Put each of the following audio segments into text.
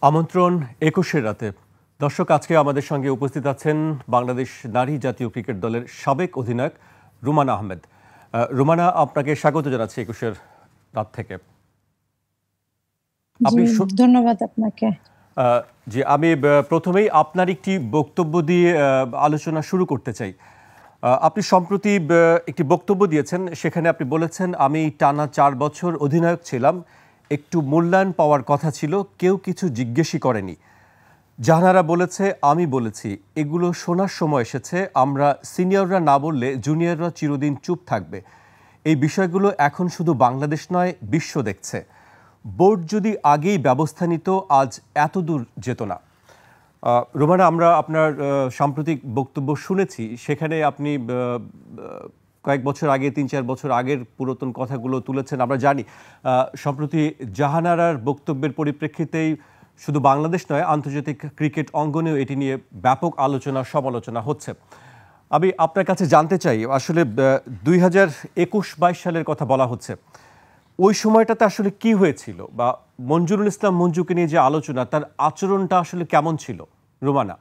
আমন্ত্রণ ২১-এর রাতে। দর্শক, আজকে আমাদের সঙ্গে উপস্থিত আছেন বাংলাদেশ নারী জাতীয় ক্রিকেট দলের সাবেক অধিনায়ক রুমানা আহমেদ। রুমানা, আপনাকে স্বাগত জানাচ্ছি ২১-এর রাত থেকে। ধন্যবাদ আপনাকে। জি, আমি প্রথমেই আপনার একটি বক্তব্য দিয়ে আলোচনা শুরু করতে চাই। আপনি সম্প্রতি একটি বক্তব্য দিয়েছেন, সেখানে আপনি বলেছেন, আমি টানা ৪ বছর অধিনায়ক ছিলাম, একটু মূল্যায়ন পাওয়ার কথা ছিল, কেউ কিছু জিজ্ঞেসই করেনি। জাহানারা বলেছে, আমি বলেছি, এগুলো শোনার সময় এসেছে। আমরা সিনিয়ররা না বললে জুনিয়ররা চিরদিন চুপ থাকবে। এই বিষয়গুলো এখন শুধু বাংলাদেশ নয়, বিশ্ব দেখছে। বোর্ড যদি আগেই ব্যবস্থা নিত, আজ এত দূর যেত না। রুমানা, আমরা আপনার সাম্প্রতিক বক্তব্য শুনেছি, সেখানে আপনি কয়েক বছর আগে, ৩-৪ বছর আগের পুরাতন কথাগুলো তুলেছেন। আমরা জানি সম্প্রতি জাহানারার বক্তব্যের পরিপ্রেক্ষিতেই শুধু বাংলাদেশ নয়, আন্তর্জাতিক ক্রিকেট অঙ্গনেও এটি নিয়ে ব্যাপক আলোচনা সমালোচনা হচ্ছে। আমি আপনার কাছে জানতে চাই, আসলে ২০২১-২২ সালের কথা বলা হচ্ছে, ওই সময়টাতে আসলে কি হয়েছিল, বা মঞ্জুরুল ইসলাম মঞ্জুকে নিয়ে যে আলোচনা, তার আচরণটা আসলে কেমন ছিল? রুমানা।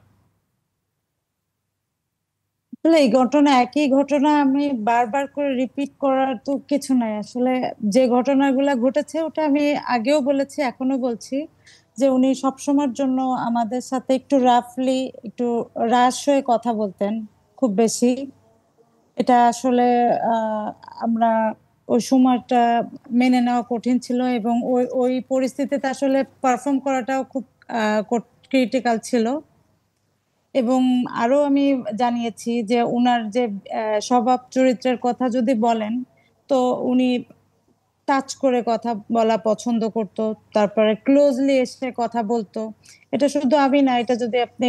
এই ঘটনা, একই ঘটনা আমি বারবার করে রিপিট করার তো কিছু নাই। আসলে যে ঘটনাগুলো ঘটেছে ওটা আমি আগেও বলেছি, এখনো বলছি, যে উনি সবসময়ের জন্য আমাদের সাথে একটু রাফলি, একটু রাশ হয়ে কথা বলতেন খুব বেশি। এটা আসলে আমরা ওই সময়টা মেনে নেওয়া কঠিন ছিল, এবং ওই ওই পরিস্থিতিতে আসলে পারফর্ম করাটাও খুব ক্রিটিক্যাল ছিল। এবং আরো আমি জানিয়েছি যে উনার যে স্বভাব চরিত্রের কথা যদি বলেন, তো উনি টাচ করে কথা বলা পছন্দ করতো, তারপরে ক্লোজলি এসে কথা বলতো। এটা শুধু আমি না, এটা যদি আপনি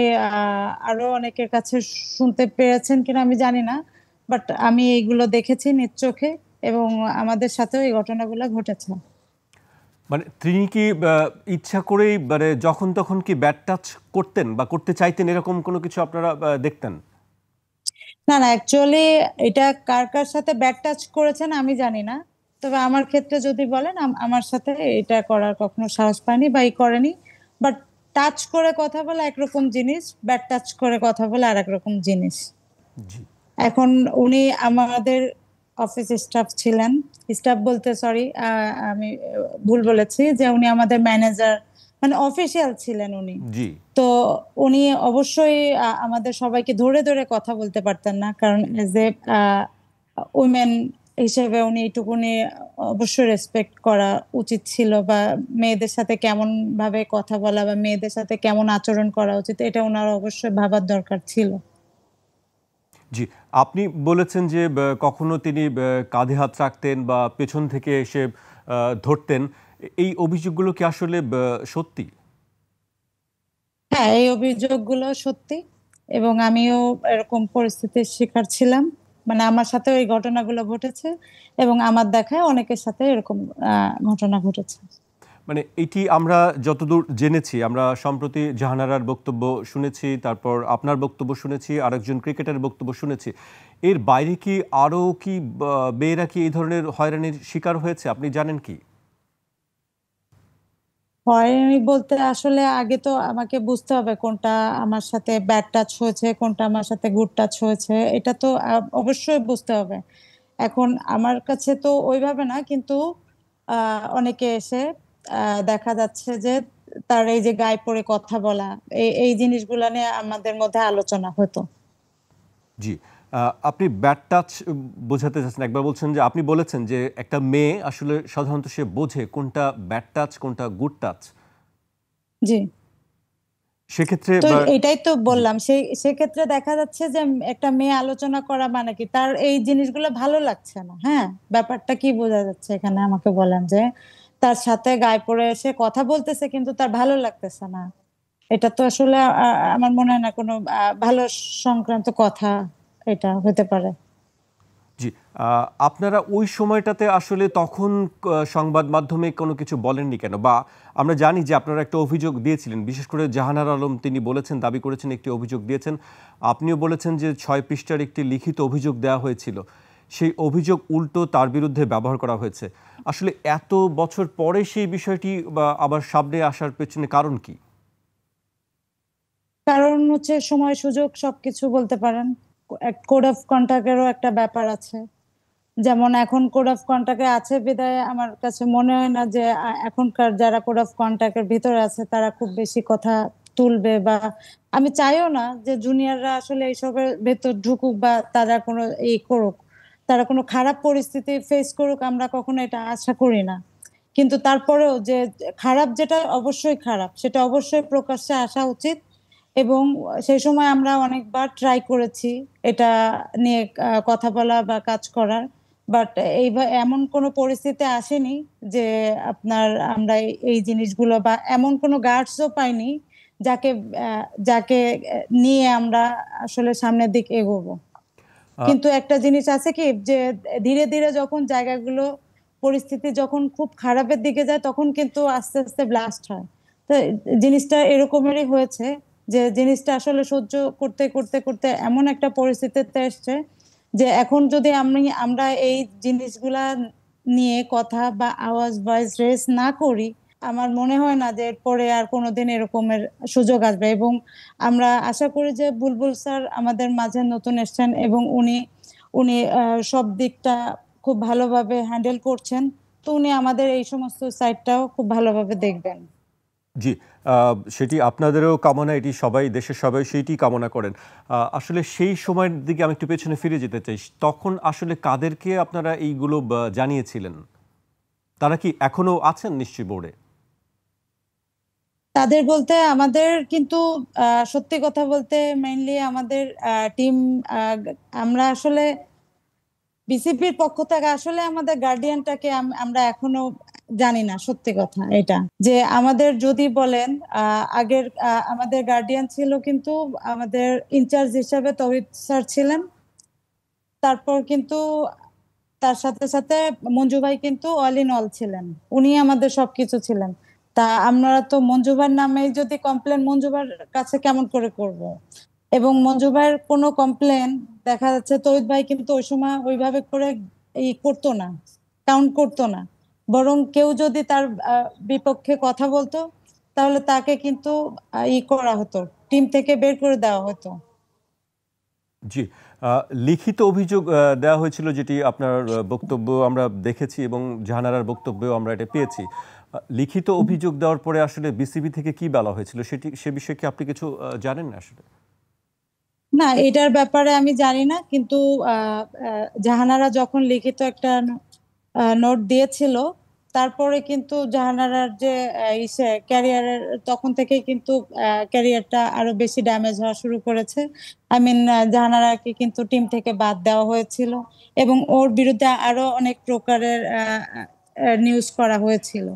আরো অনেকের কাছে শুনতে পেরেছেন কিনা আমি জানি না, বাট আমি এইগুলো দেখেছি নিজ চোখে, এবং আমাদের সাথেও এই ঘটনাগুলো ঘটেছে। মানে তিনি কি ইচ্ছা করেই, মানে যখন তখন কি ব্যাট টাচ করতেন বা করতে চাইতেন, এরকম কোনো কিছু আপনারা দেখতেন? না না, অ্যাকচুয়ালি এটা কার কার সাথে ব্যাট টাচ করেছেন আমি জানি না, তবে আমার ক্ষেত্রে যদি বলেন, আমার সাথে এটা করার কখনো সাহস পায়নি বা করেনি। বাট টাচ করে কথা বলা একরকম জিনিস, ব্যাট টাচ করে কথা বলা আর একরকম জিনিস। জি। এখন উনি আমাদের অফিস স্টাফ ছিলেন, স্টাফ বলতে সরি, আমি ভুল বলেছি, যে উনি আমাদের ম্যানেজার, মানে অফিসিয়াল ছিলেন উনি। জি। তো উনি অবশ্যই আমাদের সবাইকে ধরে ধরে কথা বলতে পারতেন না, কারণ এজ এ উইমেন হিসেবে উনি এইটুকুনি অবশ্যই রেসপেক্ট করা উচিত ছিল, বা মেয়েদের সাথে কেমন ভাবে কথা বলা বা মেয়েদের সাথে কেমন আচরণ করা উচিত, এটা ওনার অবশ্যই ভাবার দরকার ছিল। জি, আপনি বলেছেন যে কখনো তিনি কাঁধে হাত রাখতেন বা পেছন থেকে এসে ধরতেন। এই অভিযোগগুলো কি আসলে সত্যি? হ্যাঁ, এই অভিযোগগুলো সত্যি, এবং আমিও এরকম পরিস্থিতির শিকার ছিলাম। মানে আমার সাথেও এই ঘটনাগুলো ঘটেছে, এবং আমার দেখায় অনেকের সাথে এরকম ঘটনা ঘটেছে। মানে এটি আমরা যতদূর জেনেছি, আমরা সম্প্রতি জাহানারার বক্তব্য শুনেছি, তারপর আপনার বক্তব্য শুনেছি, আরেকজন ক্রিকেটারের বক্তব্য শুনেছি। এর বাইরে কি আরও কি মেয়েরা কি এই ধরনের হয়রানির শিকার হয়েছে, আপনি জানেন কি? হয়নি বলতে, আসলে আগে তো আমাকে বুঝতে হবে কোনটা আমার সাথে ব্যাড টাচ হয়েছে, কোনটা আমার সাথে গুড টাচ হয়েছে, এটা তো অবশ্যই বুঝতে হবে। এখন আমার কাছে তো ওইভাবে না, কিন্তু অনেকে এসে দেখা যাচ্ছে যে তার এই যে গায়ে পড়ে কথা বলা, এই জিনিসগুলা নিয়ে আমাদের মধ্যে আলোচনা হতো। জি, আপনি ব্যাড টাচ বোঝাতে চাচ্ছেন, একবার বলছেন যে আপনি বলেছেন যে একটা মেয়ে আসলে সাধারণত সে বোঝে কোনটা ব্যাড টাচ, কোনটা গুড টাচ। জি, সেক্ষেত্রে তো এটাই তো জি। বললাম, সেক্ষেত্রে দেখা যাচ্ছে যে একটা মেয়ে আলোচনা করা মানে কি তার এই জিনিসগুলো ভালো লাগছে না। হ্যাঁ, ব্যাপারটা কি বোঝা যাচ্ছে এখানে আমাকে বলেন, যে তার সাথে গায়ে পড়ে এসে কথা বলতেছে কিন্তু তার ভালো লাগতেছে না। এটা তো আসলে আমার মনে হয় না কোনো ভালো সংক্রান্ত কথা এটা হতে পারে। জি, আপনারা ওই সময়টাতে আসলে তখন সংবাদ মাধ্যমে কোনো কিছু বলেননি কেন? বা আমরা জানি যে আপনারা একটা অভিযোগ দিয়েছিলেন। বিশেষ করে জাহানার আলম তিনি বলেছেন, দাবি করেছেন একটি অভিযোগ দিয়েছেন। আপনিও বলেছেন যে ৬ পৃষ্ঠার একটি লিখিত অভিযোগ দেওয়া হয়েছিল। সেই অভিযোগ উল্টো তার বিরুদ্ধে ব্যবহার করা হয়েছে। আসলে এত বছর পরে সেই বিষয়টি বা আবার সামনে আসার পেছনে কারণ কি? কারণ হচ্ছে সময় সুযোগ সবকিছু বলতে পারেন। কোড অফ কন্ডাক্টেরও একটা ব্যাপার আছে। যেমন এখন কোড অফ কন্ডাক্টে আছে বিধায় আমার কাছে মনে হয় না যে এখনকার যারা কোড অফ কন্ডাক্টের ভিতরে আছে তারা খুব বেশি কথা তুলবে, বা আমি চাইও না যে জুনিয়ররা আসলে এইসবের ভেতর ঢুকুক বা তারা কোনো এই করুক, তারা কোনো খারাপ পরিস্থিতি ফেস করুক, আমরা কখনো এটা আশা করি না। কিন্তু তারপরেও যে খারাপ, যেটা অবশ্যই খারাপ, সেটা অবশ্যই প্রকাশ্যে আসা উচিত। এবং সেই সময় আমরা অনেকবার ট্রাই করেছি এটা নিয়ে কথা বলা বা কাজ করার, বাট এমন কোনো পরিস্থিতি আসেনি যে আপনার আমরা এই জিনিসগুলো বা এমন কোনো গার্ডসও পাইনি যাকে যাকে নিয়ে আমরা আসলে সামনের দিকে এগোবো। কিন্তু একটা জিনিস আছে কি, যে ধীরে ধীরে যখন জায়গাগুলো পরিস্থিতি যখন খুব খারাপের দিকে যায় তখন কিন্তু আস্তে আস্তে ব্লাস্ট হয়। তো জিনিসটা এরকমেরই হয়েছে, যে জিনিসটা আসলে সহ্য করতে করতে করতে এমন একটা পরিস্থিতিতে এসছে যে এখন যদি আমরা এই জিনিসগুলা নিয়ে কথা বা আওয়াজ ভয়েস রেস না করি, আমার মনে হয় না যে এরপরে আর কোনোদিন এরকমের সুযোগ আসবে। এবং আমরা আশা করি যে বুলবুল স্যার আমাদের মাঝে নতুন এসেছেন এবং উনি উনি সব দিকটা খুব ভালোভাবে হ্যান্ডেল করছেন। তো উনি আমাদের এই সমস্ত সাইডটাও খুব ভালোভাবে দেখবেন। জি, সেটি আপনাদেরও কামনা, এটি সবাই, দেশের সবাই সেইটি কামনা করেন। আসলে সেই সময়ের দিকে আমি একটু পেছনে ফিরে যেতে চাই। তখন আসলে কাদেরকে আপনারা এইগুলো জানিয়েছিলেন? তারা কি এখনো আছেন নিশ্চয়ই বোর্ডে? তাদের বলতে আমাদের কিন্তু সত্যি কথা বলতে মেইনলি আমাদের টিম, আমরা আসলে বিসিপির পক্ষ থেকে আসলে আমাদের গার্ডিয়ানটাকে আমরা এখনো জানি না, সত্যি কথা এটা। যে আমাদের যদি বলেন আগের আমাদের গার্ডিয়ান ছিল কিন্তু আমাদের ইনচার্জ হিসাবে তৌহিদ স্যার ছিলেন। তারপর কিন্তু তার সাথে সাথে মঞ্জু ভাই কিন্তু অল ইন অল ছিলেন, উনি আমাদের সবকিছু ছিলেন। তা আমরা তো মঞ্জু ভাইয়ের নামে যদি কমপ্লেন মঞ্জু ভাইয়ের কাছে কেমন করে করব? এবং মঞ্জু ভাইয়ের কোনো কমপ্লেন দেখা যাচ্ছে তৌহিদ ভাই কিন্তু ওই সময় ওইভাবে করে করতো না, কাউন্ট করতো না। বরং কেউ যদি তার বিপক্ষে কথা বলতো তাহলে তাকে কিন্তু করা হতো, টিম থেকে বের করে দেওয়া হতো। জি, লিখিত অভিযোগ দেওয়া হয়েছিল, যেটি আপনার বক্তব্য আমরা দেখেছি এবং জাহানারার বক্তব্যেও আমরা এটা পেয়েছি। লিখিত অভিযোগ দেওয়ার পরে আসলে বিসিবি থেকে কি বলা হয়েছিল, সে বিষয়ে কি আপনি কিছু জানেন না আসলে? না, এটার ব্যাপারে আমি জানি না, কিন্তু জাহানারা যখন লিখিত একটা নোট দিয়েছিল তারপরে কিন্তু জাহানারার যে ক্যারিয়ারের তখন থেকে কিন্তু ক্যারিয়ারটা আরো বেশি ড্যামেজ হওয়া শুরু করেছে। আই মিন, জাহানারাকে কিন্তু টিম থেকে বাদ দেওয়া হয়েছিল এবং ওর বিরুদ্ধে আরো অনেক প্রকারের নিউজ করা হয়েছিল।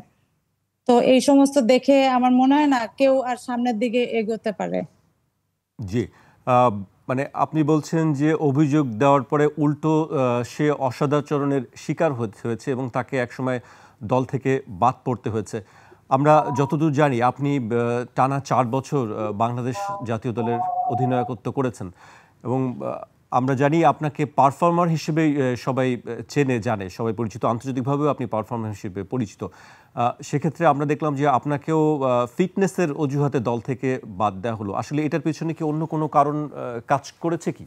তো এই সমস্ত দেখে আমার মনে হয় না কেউ আর সামনের দিকে এগোতে পারে। জি, মানে আপনি বলছেন যে অভিযোগ দেওয়ার পরে উল্টো সে অসদাচরণের শিকার হয়েছে এবং তাকে একসময় দল থেকে বাদ পড়তে হয়েছে। আমরা যতদূর জানি আপনি টানা 4 বছর বাংলাদেশ জাতীয় দলের অধিনায়কত্ব করেছেন এবং আমরা জানি আপনাকে পারফর্মার হিসেবে সবাই চেনে জানে, সবাই পরিচিত, আন্তর্জাতিকভাবেও আপনি পারফর্মার হিসেবে পরিচিত। সেক্ষেত্রে আমরা দেখলাম যে আপনাকেও ফিটনেসের অজুহাতে দল থেকে বাদ দেওয়া হলো। আসলে এটার পেছনে কি অন্য কোনো কারণ কাজ করেছে কি?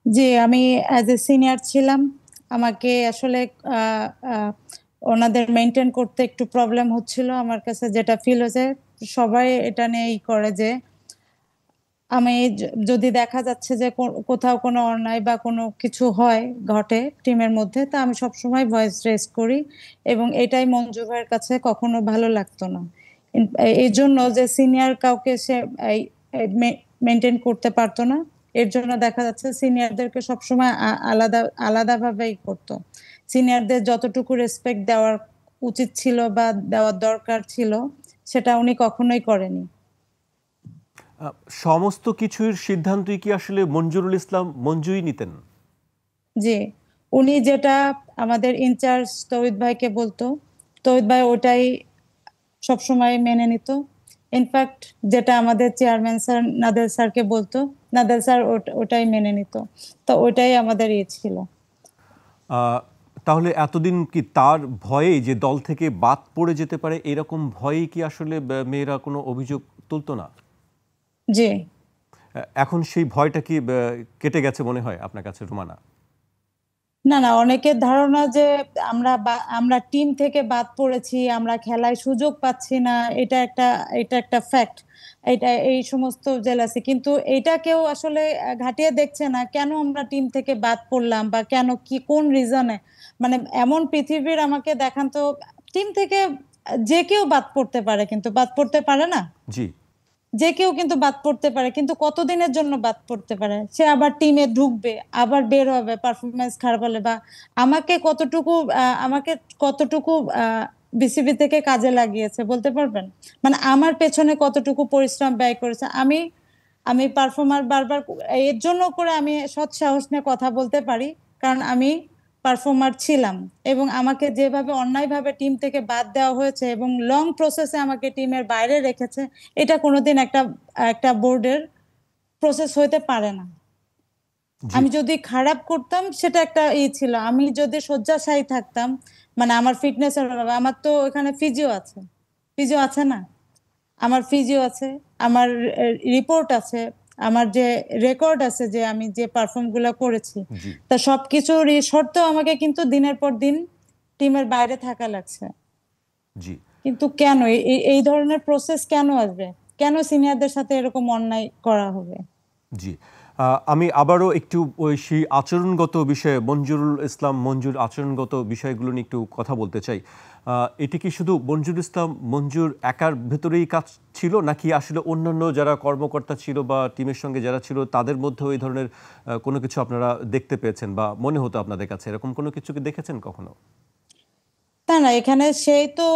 জি, আমি অ্যাজ এ সিনিয়র ছিলাম, আমাকে আসলে আহ, আহ, ওনাদের মেনটেন করতে একটু প্রবলেম হচ্ছিল। আমার কাছে যেটা ফিল হয়েছে, সবাই এটা নিয়েই করে যে আমি যদি দেখা যাচ্ছে যে কোথাও কোনো অন্যায় বা কোনো কিছু হয় ঘটে টিমের মধ্যে, তা আমি সবসময় ভয়েস রেজ করি এবং এটাই মঞ্জু ভাইয়ের কাছে কখনো ভালো লাগতো না। এই জন্য যে সিনিয়র কাউকে সে মেনটেন করতে পারতো না, এর জন্য দেখা যাচ্ছে সিনিয়রদেরকে সবসময় আলাদা আলাদাভাবেই করতো। সিনিয়রদের যতটুকু রেসপেক্ট দেওয়ার উচিত ছিল বা দেওয়ার দরকার ছিল সেটা উনি কখনোই করেনি। সমস্ত কিছুর সিদ্ধান্তই কি আসলে মঞ্জুরুল ইসলাম মঞ্জুই নিতেন? জি, উনি যেটা আমাদের ইনচার্জ তৌহিদ ভাইকে বলতো, তৌহিদ ভাই ওটাই সবসময় মেনে নিত। ইনফ্যাক্ট যেটা আমাদের চেয়ারম্যান স্যার নাদের স্যারকে বলতো, নাদের স্যার ওটাই মেনে নিত। তো ওটাই আমাদের ছিল। তাহলে এতদিন কি তার ভয়ে যে দল থেকে বাদ পড়ে যেতে পারে এরকম ভয়েই কি আসলে মেয়েরা কোনো অভিযোগ তুলতো না? জি। এখন সেই ভয়টা কি কেটে গেছে মনে হয় আপনার কাছে, রুমানা? না না, অনেকের ধারণা যে আমরা টিম থেকে বাদ পড়েছি, আমরা খেলায় সুযোগ পাচ্ছি না, এটা একটা ফ্যাক্ট। এই সমস্ত জেলাসি, কিন্তু এটা কেউ আসলে ঘাটিয়ে দেখছে না কেন আমরা টিম থেকে বাদ পড়লাম বা কেন, কি কোন রিজনে। মানে এমন পৃথিবীর আমাকে দেখান তো, টিম থেকে যে কেউ বাদ পড়তে পারে, কিন্তু বাদ পড়তে পারে না। জি। যে কেউ কিন্তু বাদ পড়তে পারে, কিন্তু কতদিনের জন্য বাদ পড়তে পারে? সে আবার টিমে ঢুকবে, আবার বের হবে পারফরমেন্স খারাপ হলে, বা আমাকে কতটুকু বিসিবি থেকে কাজে লাগিয়েছে বলতে পারবেন? মানে আমার পেছনে কতটুকু পরিশ্রম ব্যয় করেছে। আমি আমি পারফর্মার বারবার এর জন্য করে আমি সৎ সাহস নিয়ে কথা বলতে পারি, কারণ আমি পারফর্মার ছিলাম, এবং আমাকে যেভাবে অন্যায়ভাবে টিম থেকে বাদ দেওয়া হয়েছে এবং লং প্রসেসে আমাকে টিমের বাইরে রেখেছে, এটা কোনোদিন একটা একটা বোর্ডের প্রসেস হইতে পারে না। জি। আমি যদি খারাপ করতাম সেটা একটা ছিল, আমি যদি শয্যাশায়ী থাকতাম, মানে আমার ফিটনেসের অভাবে, আমার তো এখানে ফিজিও আছে না, আমার ফিজিও আছে, আমার রিপোর্ট আছে, আমার যে রেকর্ড আছে যে আমি যে পারফর্ম গুলো করেছি, জি। তা সবকিছুর শর্তেও আমাকে কিন্তু দিনের পর দিন টিমের বাইরে থাকা লাগছে। জি। কিন্তু কেন এই ধরনের প্রসেস কেন আসবে? কেন সিনিয়রদের সাথে এরকম অন্যায় করা হবে? জি। আমি আবারও একটু ওই সেই আচরণগত বিষয়ে, মঞ্জুরুল ইসলাম মঞ্জুর আচরণগত বিষয়গুলো নিয়ে একটু কথা বলতে চাই। এটি কি শুধু মঞ্জুরুল ইসলাম মঞ্জুর একার ভেতরেই কাজ ছিল, নাকি আসলে অন্যান্য যারা কর্মকর্তা ছিল বা টিমের সঙ্গে যারা ছিল তাদের মধ্যেও এই ধরনের কোনো কিছু আপনারা দেখতে পেয়েছেন বা মনে হতো আপনাদের কাছে, এরকম কোনো কিছু কি দেখেছেন কখনো? তা না, এখানে সেই তো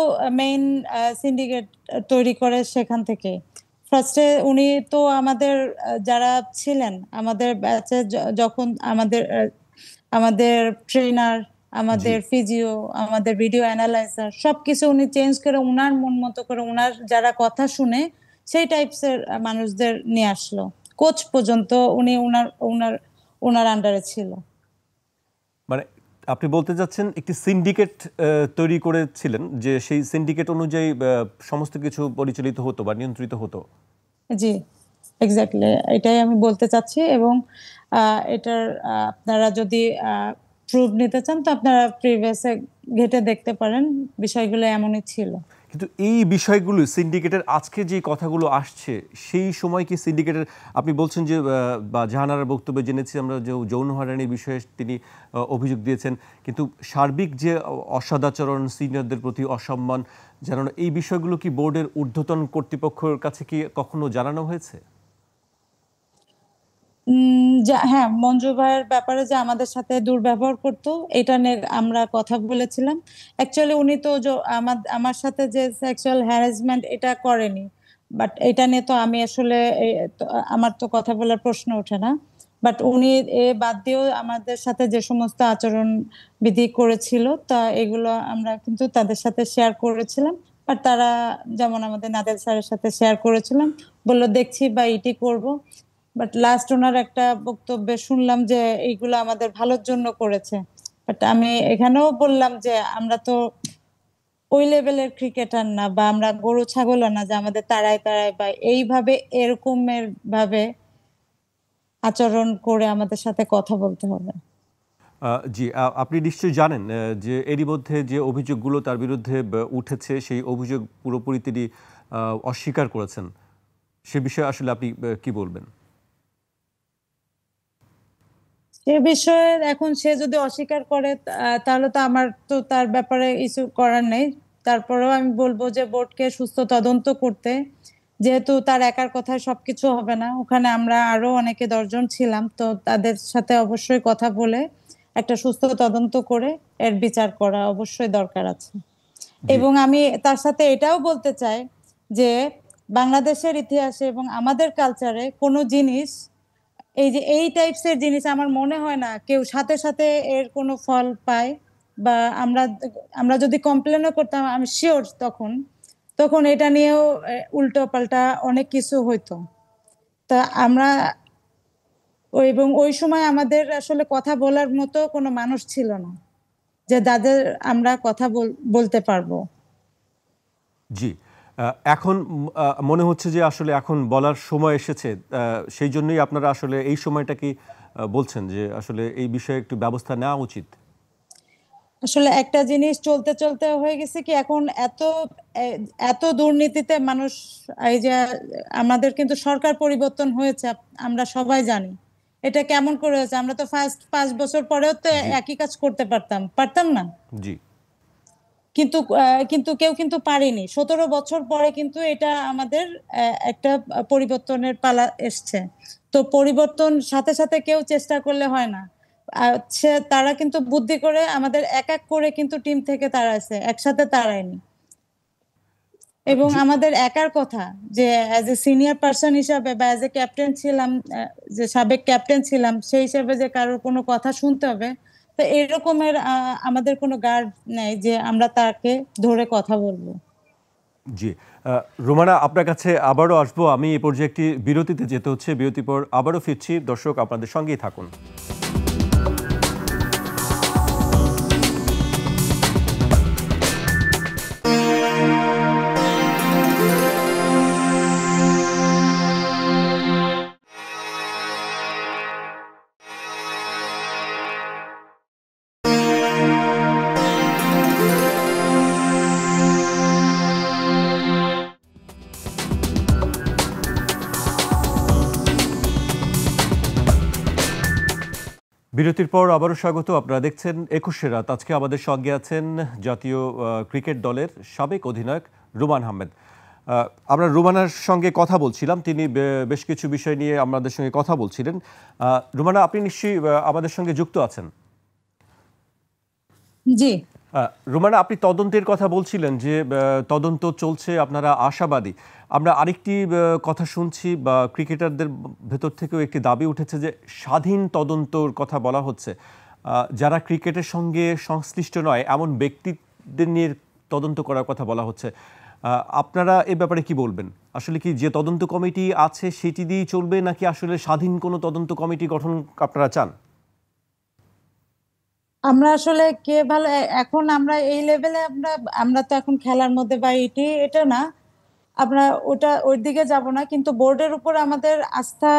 মেইন সিন্ডিকেট তৈরি করে সেখান থেকে। ফার্স্টে উনি তো আমাদের যারা ছিলেন আমাদের ব্যাচে, যখন আমাদের ট্রেনার, জি। আমাদের ফিজিও, আমাদের ভিডিও অ্যানালাইজার সবকিছু উনি চেঞ্জ করে উনার মন মতো করে, উনার যারা কথা শুনে সেই টাইপসের মানুষদের নিয়ে আসলো। কোচ পর্যন্ত উনি উনার উনার উনার আন্ডারে ছিল। মানে আপনি বলতে চাচ্ছেন একটি সিন্ডিকেট তৈরি করেছিলেন, যে সেই সিন্ডিকেট অনুযায়ী সমস্ত কিছু পরিচালিত হতো বা নিয়ন্ত্রিত হতো। জি, এক্স্যাক্টলি, এটাই আমি বলতে চাচ্ছি। এবং এটার আপনারা যদি প্রুফ নিতে চান তো আপনারা প্রিভিয়াসে ঘেটে দেখতে পারেন, বিষয়গুলো এমনই ছিল। কিন্তু এই বিষয়গুলো সিন্ডিকেটের আজকে যে কথাগুলো আসছে, সেই সময় কি সিন্ডিকেটের, আপনি বলছেন যে বা জাহানারার বক্তব্যে জেনেছি আমরা যে যৌন হয়রানির বিষয়ে তিনি অভিযোগ দিয়েছেন, কিন্তু সার্বিক যে অসদাচরণ, সিনিয়রদের প্রতি অসম্মান জানানো, এই বিষয়গুলো কি বোর্ডের ঊর্ধ্বতন কর্তৃপক্ষের কাছে কি কখনো জানানো হয়েছে? হ্যাঁ, মঞ্জু ভাইয়ের ব্যাপারে যে আমাদের সাথে দুর্ব্যবহার করতো, এটা নিয়ে আমরা কথা বলেছিলাম। অ্যাকচুয়ালি উনি তো আমার সাথে যে সেক্সুয়াল হ্যারাসমেন্ট এটা করেনি, বাট এটা নিয়ে তো আমি আসলে আমার তো কথা বলার প্রশ্ন ওঠে না। বাট উনি বাদ দিয়েও আমাদের সাথে যে সমস্ত আচরণ বিধি করেছিল, তা এগুলো আমরা কিন্তু তাদের সাথে শেয়ার করেছিলাম। বাট তারা, যেমন আমাদের নাদের স্যারের সাথে শেয়ার করেছিলাম, বললো দেখছি বা ইটি করব। বাট লাস্ট ওনার একটা বক্তব্যে শুনলাম যে এইগুলো আমাদের ভালোর জন্য করেছে। বাট আমি এখানেও বললাম যে আমরা তো ওই লেভেলের ক্রিকেটার না, বা আমরা গরু ছাগলও না যে আমাদের তাড়ায় তাড়ায় বা এইভাবে এরকমের ভাবে আচরণ করে আমাদের সাথে কথা বলতে হবে। জি। আপনি নিশ্চয়ই জানেন যে এরই মধ্যে যে অভিযোগগুলো তার বিরুদ্ধে উঠেছে, সেই অভিযোগ পুরোপুরি তিনি অস্বীকার করেছেন। সে বিষয়ে আসলে আপনি কি বলবেন? সে বিষয়ে এখন সে যদি অস্বীকার করে, তাহলে তো আমার তো তার ব্যাপারে কিছু করার নেই। তারপরেও আমি বলবো যে বোর্ডকে সুস্থ তদন্ত করতে, যেহেতু তার একার কথায় সবকিছু হবে না, ওখানে আমরা আরো অনেকে 10 জন ছিলাম, তো তাদের সাথে অবশ্যই কথা বলে একটা সুস্থ তদন্ত করে এর বিচার করা অবশ্যই দরকার আছে। জি। এবং আমি তার সাথে এটাও বলতে চাই যে বাংলাদেশের ইতিহাসে এবং আমাদের কালচারে কোনো জিনিস, এই যে এই টাইপসের জিনিস, আমার মনে হয় না কেউ সাথে সাথে এর কোনো ফল পায়। বা আমরা আমরা যদি কমপ্লেনও করতাম, আমি শিওর তখন তখন এটা নিয়েও উল্টো পাল্টা অনেক কিছু হইতো। তা আমরা এবং ওই সময় আমাদের আসলে কথা বলার মতো কোনো মানুষ ছিল না, যে যাদের আমরা কথা বলতে পারবো। জি। এখন মনে হচ্ছে যে আসলে এখন বলার সময় এসেছে, সেই জন্যই আপনারা আসলে এই সময়টা কি বলছেন যে আসলে এই বিষয়ে একটু ব্যবস্থা নেওয়া উচিত? আসলে একটা জিনিস চলতে চলতে হয়ে গেছে কি, এখন এত দুর্নীতিতে মানুষ, এই যে আমাদের কিন্তু সরকার পরিবর্তন হয়েছে, আমরা সবাই জানি এটা কেমন করে হয়েছে। আমরা তো ফার্স্ট 5 বছর পরেও তো জি একই কাজ করতে পারতাম না, জি কিন্তু কিন্তু কেউ কিন্তু পারেনি। 17 বছর পরে কিন্তু এটা আমাদের একটা পরিবর্তনের পালা এসছে। তো পরিবর্তন সাথে সাথে কেউ চেষ্টা করলে হয় না। তারা কিন্তু বুদ্ধি করে আমাদের এক এক করে কিন্তু টিম থেকে তাড়াইছে, একসাথে তাড়ায়নি। এবং জি আমাদের একার কথা যে অ্যাজ এ সিনিয়র পার্সন হিসাবে বা অ্যাজ এ ক্যাপ্টেন ছিলাম, যে সাবেক ক্যাপ্টেন ছিলাম, সেই হিসাবে যে কারোর কোনো কথা শুনতে হবে, তো এরকমের আমাদের কোনো গার্ড নেই যে আমরা তাকে ধরে কথা বলবো। জি রোমানা, আপনার কাছে আবারও আসবো। আমি এই পর্যায়ে একটি বিরতিতে যেতে হচ্ছে, বিরতির পর আবারও ফিরছি। দর্শক আপনাদের সঙ্গেই থাকুন। বিরতির পর আবারও স্বাগত। আপনারা দেখছেন 21শে রাত। আজকে আমাদের সঙ্গে আছেন জাতীয় ক্রিকেট দলের সাবেক অধিনায়ক রুমান আহমেদ। আমরা রুমানার সঙ্গে কথা বলছিলাম, তিনি বেশ কিছু বিষয় নিয়ে আমাদের সঙ্গে কথা বলছিলেন। রুমানা, আপনি নিশ্চয়ই আমাদের সঙ্গে যুক্ত আছেন। জি, রুমানা, আপনি তদন্তের কথা বলছিলেন যে তদন্ত চলছে, আপনারা আশাবাদী। আমরা আরেকটি কথা শুনছি, বা ক্রিকেটারদের ভেতর থেকেও একটি দাবি উঠেছে যে স্বাধীন তদন্তর কথা বলা হচ্ছে। যারা ক্রিকেটের সঙ্গে সংশ্লিষ্ট নয় এমন ব্যক্তিদের নিয়ে তদন্ত করার কথা বলা হচ্ছে। আপনারা এ ব্যাপারে কি বলবেন? আসলে কি যে তদন্ত কমিটি আছে সেটি দিয়েই চলবে, নাকি আসলে স্বাধীন কোনো তদন্ত কমিটি গঠন আপনারা চান? আমরা আসলে কে ভালো, এখন আমরা এই লেভেলে আমরা আমরা তো এখন খেলার মধ্যে বা এটা না, আমরা ওই দিকে যাব না, কিন্তু বোর্ডের উপর আমাদের আস্থা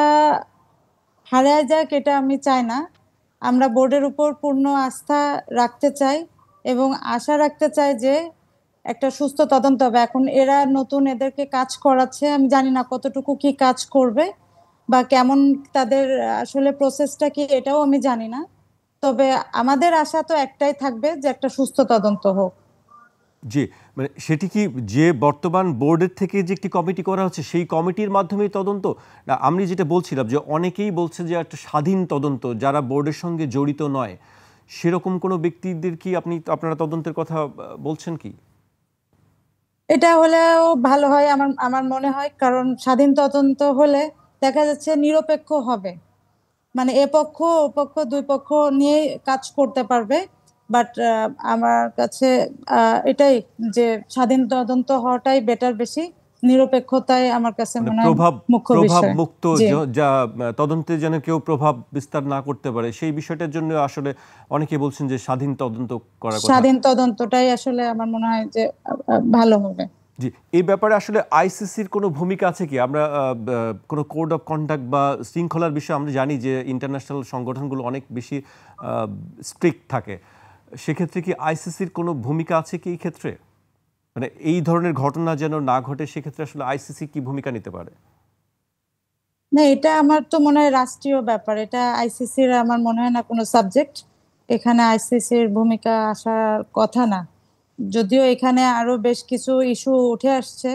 হারায় যাক এটা আমি চাই না। আমরা বোর্ডের উপর পূর্ণ আস্থা রাখতে চাই এবং আশা রাখতে চাই যে একটা সুস্থ তদন্ত হবে। এখন এরা নতুন, এদেরকে কাজ করাচ্ছে, আমি জানি না কতটুকু কি কাজ করবে বা কেমন তাদের আসলে প্রসেসটা কি, এটাও আমি জানি না। তবে আমাদের আশা তো একটাই থাকবে, যে একটা সুস্থ তদন্ত হোক। জি, মানে সেটি কি যে বর্তমান বোর্ডের থেকে যে একটি কমিটি করা হচ্ছে সেই কমিটির মাধ্যমেই তদন্ত? না, আমি যেটা বলছিলাম যে অনেকেই বলছে যে একটা স্বাধীন তদন্ত, যারা বোর্ডের সঙ্গে জড়িত নয় সেরকম কোনো ব্যক্তিদের কি আপনারা তদন্তের কথা বলছেন কি? এটা হলেও ভালো হয় আমার আমার মনে হয়, কারণ স্বাধীন তদন্ত হলে দেখা যাচ্ছে নিরপেক্ষ হবে। মানে এ পক্ষ ও পক্ষ, দুই পক্ষ নিয়ে কাজ করতে পারবে। বাট আমার কাছে এটাই, যে স্বাধীন তদন্ত হওয়াটাই বেটার, বেশি নিরপেক্ষতাই আমার কাছে মানে মনে হয় প্রভাব মুখ্য প্রভাব বিষয়। মুক্ত, জি, যা তদন্তে যেন কেউ প্রভাব বিস্তার না করতে পারে, সেই বিষয়টার জন্য আসলে অনেকে বলছেন যে স্বাধীন তদন্ত করার কথা। স্বাধীন তদন্তটাই আসলে আমার মনে হয় যে ভালো হবে। জি, এই ব্যাপারে আসলে আইসিসির কোনো ভূমিকা আছে কি? আমরা কোনো কোড অফ কন্ডাক্ট বা শৃঙ্খলার বিষয়ে আমরা জানি যে ইন্টারন্যাশনাল সংগঠনগুলো অনেক বেশি স্ট্রিক্ট থাকে। সেক্ষেত্রে কি আইসিসির কোনো ভূমিকা আছে কি এই ক্ষেত্রে? মানে এই ধরনের ঘটনা যেন না ঘটে, সেক্ষেত্রে আসলে আইসিসি কি ভূমিকা নিতে পারে? না, এটা আমার তো মনে হয় রাষ্ট্রীয় ব্যাপার, এটা আইসিসির আমার মনে হয় না কোনো সাবজেক্ট। এখানে আইসিসির ভূমিকা আসার কথা না। যদিও এখানে আরো বেশ কিছু ইস্যু উঠে আসছে,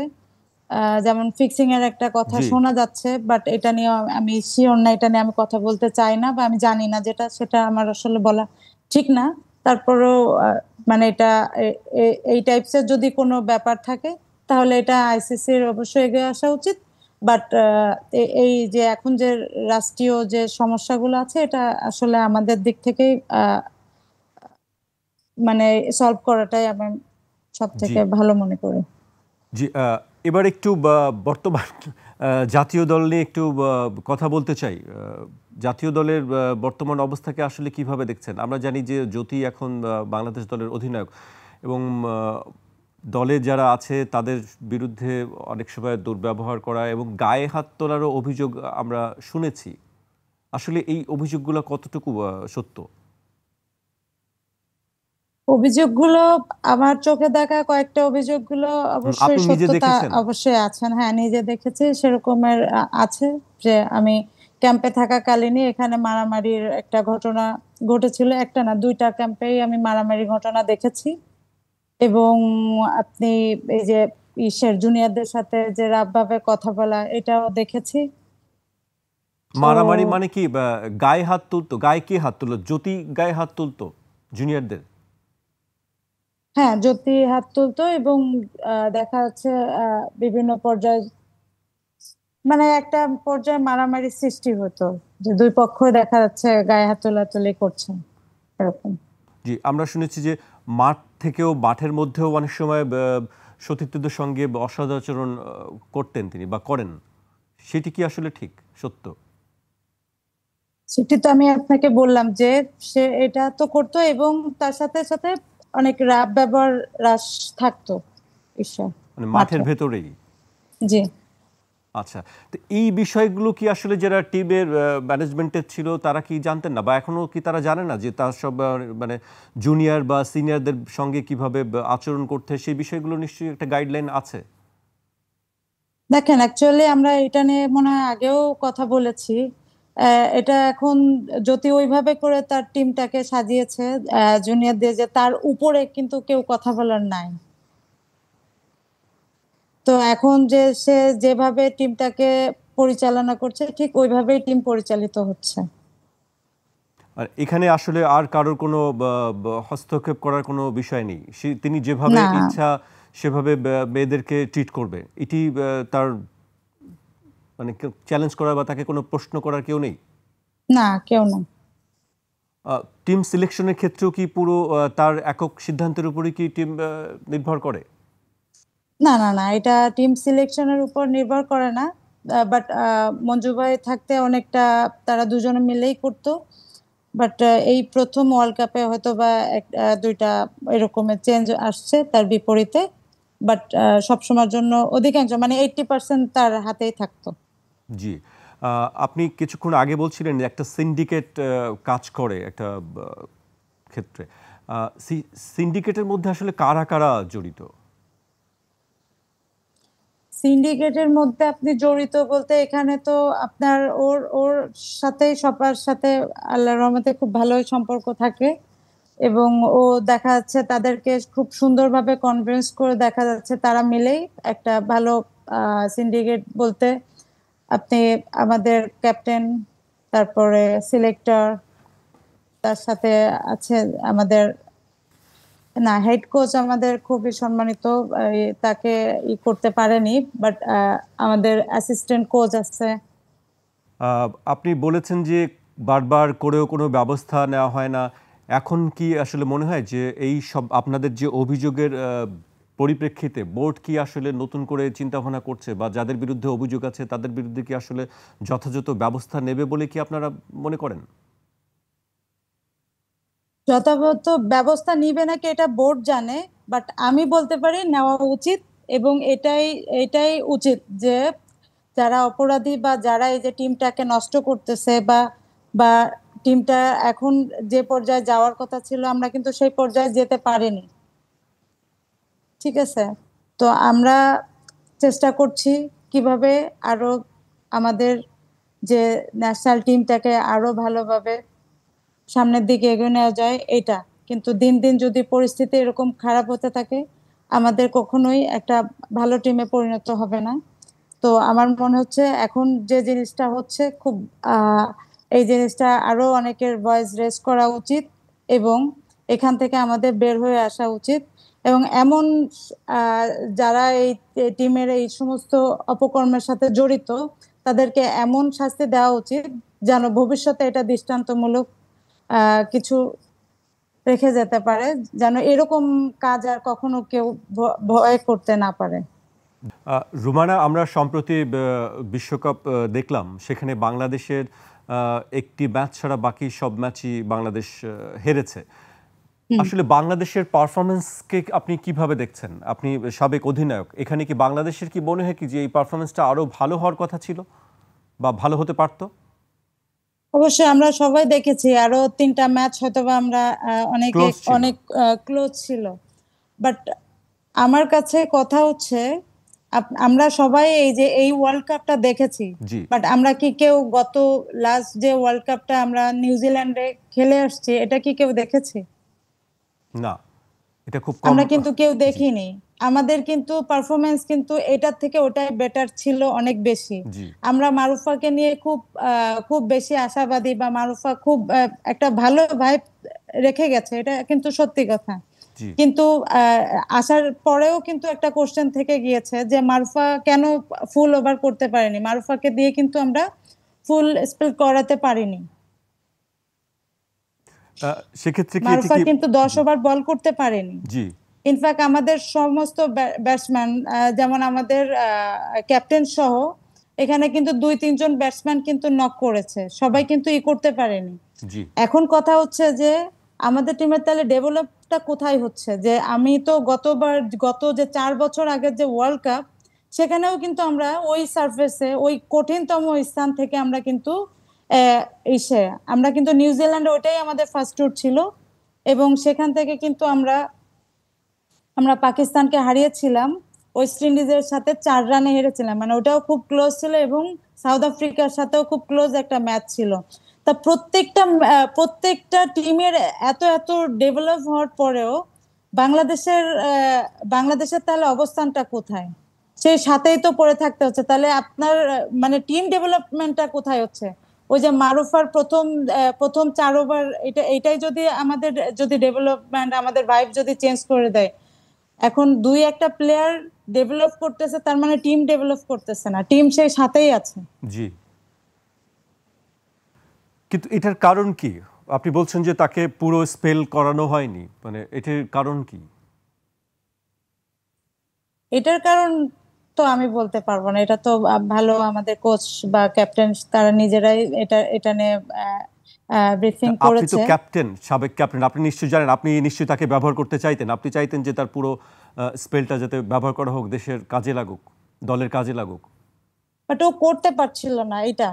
যেমন ফিক্সিং এর একটা কথা জি শোনা যাচ্ছে, বাট এটা নিয়ে আমি শিওর না, এটা নিয়ে আমি কথা বলতে চাই না, বা আমি জানি না, সেটা আমার আসলে বলা ঠিক না। তারপরেও মানে এটা এই টাইপসের যদি কোনো ব্যাপার থাকে, তাহলে এটা আইসিসির অবশ্যই এগিয়ে আসা উচিত। বাট এই যে এখন যে রাষ্ট্রীয় যে সমস্যাগুলো আছে, এটা আসলে আমাদের দিক থেকেই মানে সলভ করাটাই আমি সব জি থেকে ভালো মনে করি। জি এবার একটু বর্তমান জাতীয় দল নিয়ে একটু কথা বলতে চাই। জাতীয় দলের বর্তমান অবস্থাকে আসলে কিভাবে দেখছেন? আমরা জানি যে জ্যোতি এখন বাংলাদেশ দলের অধিনায়ক, এবং দলে যারা আছে তাদের বিরুদ্ধে অনেক সময় দুর্ব্যবহার করা এবং গায়ে হাত তোলারও অভিযোগ আমরা শুনেছি। আসলে এই অভিযোগগুলো কতটুকু সত্য? অভিযোগগুলো আমার চোখে দেখা কয়েকটা অভিযোগগুলো অবশ্যই আপনি নিজে সত্যতা দেখেছেন? অবশ্যই আছেন। হ্যাঁ, নিজে দেখেছি সেরকমের আছে যে আমি ক্যাম্পে থাকাকালীনই এখানে মারামারির একটা ঘটনা ঘটেছিল। একটা না, দুইটা ক্যাম্পেই আমি মারামারি ঘটনা দেখেছি। এবং আপনি এই যে জুনিয়রদের সাথে যে রাফ ভাবে কথা বলা, এটাও দেখেছি। তো মারামারি মানে কি? গায়ে হাত তুলতো? গায়ে কে হাত তুলতো? জ্যোতি গায়ে হাত তুলতো জুনিয়রদের? হ্যাঁ, জ্যোতি হাত তুলতো এবং দেখা যাচ্ছে বিভিন্ন পর্যায়ে মানে একটা পর্যায়ে মারামারি সৃষ্টি হতো, যে দুই পক্ষ দেখা যাচ্ছে গায়ে হাত তোলাতুলি করছে এরকম। জি, আমরা শুনেছি যে মাঠ থেকেও, মাঠের মধ্যেও অনেক সময় সতীর্থদের সঙ্গে অসদাচরণ করতেন তিনি বা করেন। সেটি কি আসলে ঠিক, সত্য? সেটি তো আমি আপনাকে বললাম যে সে এটা তো করতো এবং তার সাথে সাথে অনেক রাফ ব্যবহার রাস থাকতো ঈশ্বর মানে মাঠে। মাঠের ভেতরেই? জি আচ্ছা, তো এই বিষয়গুলো কি আসলে যারা টিমের ম্যানেজমেন্টের ছিল তারা কি জানতেন না, বা এখনো কি তারা জানে না যে তার সব মানে জুনিয়র বা সিনিয়রদের সঙ্গে কিভাবে আচরণ করতে হয়? সেই বিষয়গুলো নিশ্চয়ই একটা গাইডলাইন আছে। দেখেন, অ্যাকচুয়ালি আমরা এটা নিয়ে মনে হয় আগেও কথা বলেছি। এটা এখন যদি ওইভাবে করে তার টিমটাকে সাজিয়েছে জুনিয়রদের, যে তার উপরে কিন্তু কেউ কথা বলার নাই। তো এখন যে সে যেভাবে টিমটাকে পরিচালনা করছে ঠিক ওইভাবেই টিম পরিচালিত হচ্ছে। আর এখানে আসলে আর কারোর কোনো হস্তক্ষেপ করার কোনো বিষয় নেই। তিনি যেভাবে না ইচ্ছা সেভাবে মেয়েদেরকে ট্রিট করবে, এটি তার মানে চ্যালেঞ্জ করার বা তাকে কোনো প্রশ্ন করার কেউ নেই? না, কেউ না। টিম সিলেকশনের ক্ষেত্রেও কি পুরো তার একক সিদ্ধান্তের উপরই কি টিম নির্ভর করে? না না না, এটা টিম সিলেকশনের উপর নির্ভর করে না। বাট মঞ্জু ভাই থাকতে অনেকটা তারা দুজনে মিলেই করতো। বাট এই প্রথম ওয়ার্ল্ড কাপে হয়তো বা দুইটা এরকমের চেঞ্জ আসছে তার বিপরীতে। বাট সবসময়ের জন্য অধিকাংশ মানে 80% তার হাতেই থাকতো। জি। আপনি কিছুক্ষণ আগে বলছিলেন যে একটা সিন্ডিকেট কাজ করে একটা ক্ষেত্রে। সিন্ডিকেটের মধ্যে আসলে কারা কারা জড়িত? সিন্ডিকেটের মধ্যে আপনি জড়িত বলতে এখানে তো আপনার ওর ওর সাথেই সবার সাথে আল্লাহর রহমতে খুব ভালোই সম্পর্ক থাকে। এবং ও দেখা যাচ্ছে তাদেরকে খুব সুন্দরভাবে কনভিন্স করে দেখা যাচ্ছে তারা মিলেই একটা ভালো সিন্ডিকেট বলতে আপনি আমাদের ক্যাপ্টেন, তারপরে সিলেক্টর, তার সাথে আছে আমাদের, না হেড কোচ আমাদের খুবই সম্মানিত, তাকে করতে পারেনি। বাট আমাদের অ্যাসিস্ট্যান্ট কোচ আছে। আপনি বলেছেন যে বারবার করেও কোনো ব্যবস্থা নেওয়া হয় না। এখন কি আসলে মনে হয় যে এই সব আপনাদের যে অভিযোগের পরিপ্রেক্ষিতে বোর্ড কি আসলে নতুন করে চিন্তাভাবনা করছে, বা যাদের বিরুদ্ধে অভিযোগ আছে তাদের বিরুদ্ধে কি আসলে যথাযথ ব্যবস্থা নেবে বলে কি আপনারা মনে করেন? যথাযথ ব্যবস্থা নিবে নাকি এটা বোর্ড জানে, বাট আমি বলতে পারি নেওয়া উচিত। এবং এটাই এটাই উচিত যে যারা অপরাধী বা যারা এই যে টিমটাকে নষ্ট করতেছে বা বা টিমটা এখন যে পর্যায়ে যাওয়ার কথা ছিল আমরা কিন্তু সেই পর্যায়ে যেতে পারিনি। ঠিক আছে, তো আমরা চেষ্টা করছি কিভাবে আরো আমাদের যে ন্যাশনাল টিমটাকে আরো ভালোভাবে সামনের দিকে এগিয়ে নেওয়া যায় এটা। কিন্তু দিন দিন যদি পরিস্থিতি এরকম খারাপ হতে থাকে আমাদের কখনোই একটা ভালো টিমে পরিণত হবে না। তো আমার মনে হচ্ছে এখন যে জিনিসটা হচ্ছে খুব এই জিনিসটা আরো অনেকের ভয়েস রেজ করা উচিত এবং এখান থেকে আমাদের বের হয়ে আসা উচিত। এবং এমন আহ, যারা এই টিমের এই সমস্ত অপকর্মের সাথে জড়িত তাদেরকে এমন শাস্তি দেওয়া উচিত যেন ভবিষ্যতে এটা দৃষ্টান্তমূলক কিছু রেখে যেতে পারে, যেন এরকম কাজ আর কখনো কেউ ভয় করতে না পারে। রুমানা, আমরা সম্প্রতি বিশ্বকাপ দেখলাম, সেখানে বাংলাদেশের একটি ম্যাচ ছাড়া বাকি সব ম্যাচই বাংলাদেশ হেরেছে। আসলে বাংলাদেশের পারফরমেন্সকে আপনি কিভাবে দেখছেন? আপনি সাবেক অধিনায়ক, এখানে কি বাংলাদেশের কি মনে হয় কি যে এই পারফরমেন্সটা আরো ভালো হওয়ার কথা ছিল বা ভালো হতে পারতো? অবশ্যই আমরা সবাই দেখেছি আরো 3টা ম্যাচ হয়তোবা আমরা ক্লোজ ছিল। অনেক ক্লোজ ছিল। বাট আমার কাছে কথা হচ্ছে আমরা সবাই এই যে এই ওয়ার্ল্ড কাপটা দেখেছি, জি। বাট আমরা কি কেউ গত লাস্ট যে ওয়ার্ল্ড কাপটা আমরা নিউজিল্যান্ডে খেলে আসছি এটা কি কেউ দেখেছি? না, এটা খুব কম। আমরা কিন্তু কেউ জি, দেখিনি। আমাদের কিন্তু পারফরমেন্স কিন্তু এটার থেকে ওটাই বেটার ছিল অনেক বেশি। জি, আমরা মারুফাকে নিয়ে খুব বেশি আশাবাদী, বা মারুফা খুব একটা ভালো ভাইব রেখে গেছে, এটা কিন্তু সত্যি কথা। জি। কিন্তু আসার পরেও কিন্তু একটা কোশ্চেন থেকে গিয়েছে যে মারুফা কেন ফুল ওভার করতে পারেনি, মারুফাকে দিয়ে কিন্তু আমরা ফুল স্পেল করাতে পারিনি। সেক্ষেত্রে কি এটি মারুফা কি? কিন্তু 10 ওভার বল করতে পারেনি। জি, ইনফ্যাক্ট আমাদের সমস্ত ব্যাটসম্যান, যেমন আমাদের ক্যাপ্টেন সহ এখানে কিন্তু 2-3 জন ব্যাটসম্যান কিন্তু নক করেছে, সবাই কিন্তু করতে পারেনি। জি, এখন কথা হচ্ছে যে আমাদের টিমের তাহলে ডেভেলপটা কোথায় হচ্ছে? যে আমি তো গত যে 4 বছর আগের যে ওয়ার্ল্ড কাপ, সেখানেও কিন্তু আমরা ওই সারফেসে ওই কঠিনতম স্থান থেকে আমরা কিন্তু আহ, এসে আমরা কিন্তু নিউজিল্যান্ডে ওইটাই আমাদের ফার্স্ট ট্যুর ছিল, এবং সেখান থেকে কিন্তু আমরা আমরা পাকিস্তানকে হারিয়েছিলাম, ওয়েস্ট ইন্ডিজের সাথে 4 রানে হেরেছিলাম, মানে ওটাও খুব ক্লোজ ছিল, এবং সাউথ আফ্রিকার সাথেও খুব ক্লোজ একটা ম্যাচ ছিল। তা প্রত্যেকটা টিমের এত এত ডেভেলপ হওয়ার পরেও বাংলাদেশের তাহলে অবস্থানটা কোথায়? সেই সাথেই তো পড়ে থাকতে হচ্ছে। তাহলে আপনার মানে টিম ডেভেলপমেন্টটা কোথায় হচ্ছে? ওই যে মারুফার প্রথম 4 ওভার, এটাই যদি আমাদের যদি ডেভেলপমেন্ট, আমাদের ভাইব যদি চেঞ্জ করে দেয়। এখন দুই একটা প্লেয়ার ডেভেলপ করতেছে, তার মানে টিম ডেভেলপ করতেছে না, টিম সেই সাথেই আছে। জি। কিন্তু এটার কারণ কি? আপনি বলছেন যে তাকে পুরো স্পেল করানো হয়নি, মানে এটার কারণ কি? এটার কারণ তো আমি বলতে পারবো না, এটা তো ভালো আমাদের কোচ বা ক্যাপ্টেন তারা নিজেরাই এটা নিয়ে ব্রিফিং আপনি তো করেছে। ক্যাপ্টেন, সাবেক ক্যাপ্টেন, আপনি নিশ্চয়ই জানেন, আপনি নিশ্চয়ই তাকে ব্যবহার করতে চাইতেন, আপনি চাইতেন যে তার পুরো স্পেলটা যাতে ব্যবহার করা হোক, দেশের কাজে লাগুক, দলের কাজে লাগুক। বাট ও করতে পারছিল না এটা।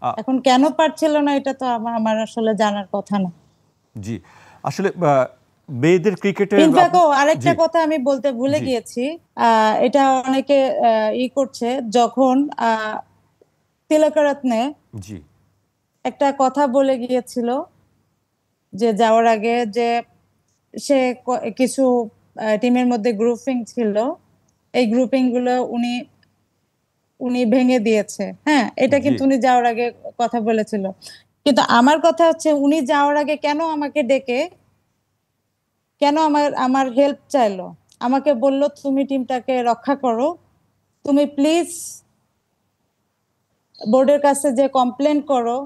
আ- এখন কেন পারছিল না এটা তো আমার আসলে জানার কথা না। জি। আসলে মেয়েদের ক্রিকেটের ইনফ্যাক্ট আরেকটা জি, কথা আমি বলতে ভুলে জি, গিয়েছি। এটা অনেকে করছে, যখন তিলকরত্নে জি, একটা কথা বলে গিয়েছিল যে যাওয়ার আগে, যে সে কিছু টিমের মধ্যে গ্রুপিং ছিল, এই গ্রুপিং গুলো উনি উনি ভেঙে দিয়েছে। হ্যাঁ, এটা জি। কিন্তু উনি যাওয়ার আগে কথা বলেছিল। কিন্তু আমার কথা হচ্ছে উনি যাওয়ার আগে কেন আমাকে ডেকে, কেন আমার আমার হেল্প চাইলো, আমাকে বলল তুমি টিমটাকে রক্ষা করো, তুমি প্লিজ বোর্ডের কাছে যে কমপ্লেন করো,